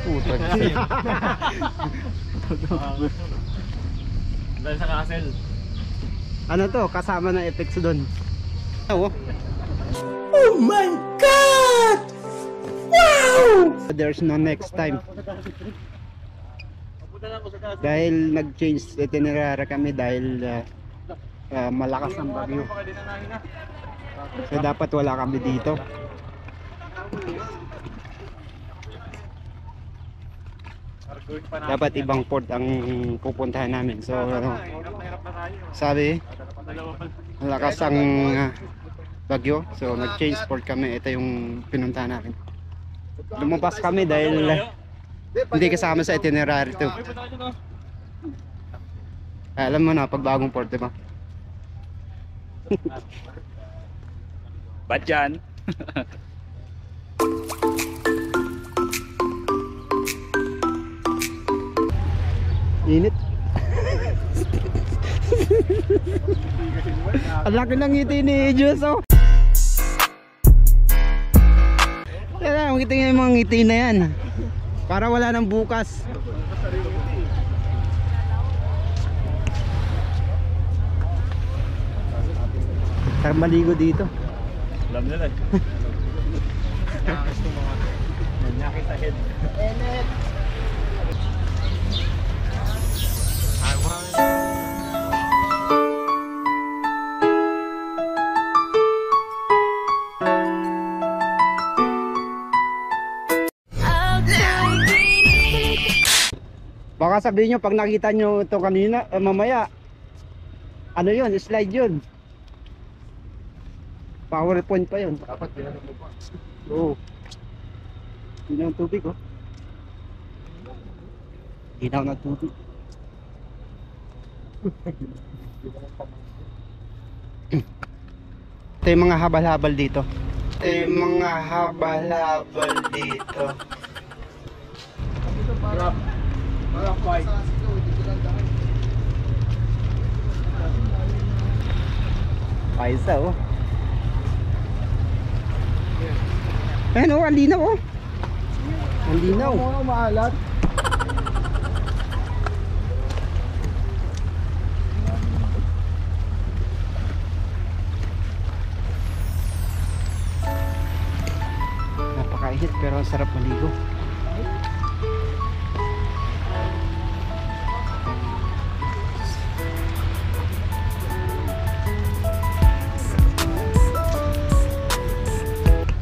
Putang. Dahil sa castle. Ano to? Kasama ng effects doon. Oh. Oh my God! Wow! There's no next time. Dahil nag-change itinerary kami dahil malakas ang bagyo. So dapat wala kami dito. Dapat ibang port ang pupuntahan namin. So sabi, malakas ang bagyo. So nag-change port kami. Ito yung pinuntahan namin. Lumabas kami dahil hindi kasama sa itinerary to. Alam mo na, pag bagong port, diba? Ba't yan? Init. Ang laki ng ngiti ni Diyos, oh. Yan, ngiti yung mga ngiti na yan. Para wala nang bukas. Tara maligo dito. Alam nila. Nakita head. Baka sabihin nyo pag nakita nyo ito kanina, mamaya ano yun, slide yun. PowerPoint pa yun. Dapat yan mo pa. Oo. Ginaw ng tubig, oh. Ginaw ng tubig. Ito yung mga habal-habal dito. Ito yung mga habal-habal dito. Walang fight. Paisa, oh. Ayan, oh, ang linaw, oh. Ang linaw. Maalat. Napakainit pero ang sarap maligo.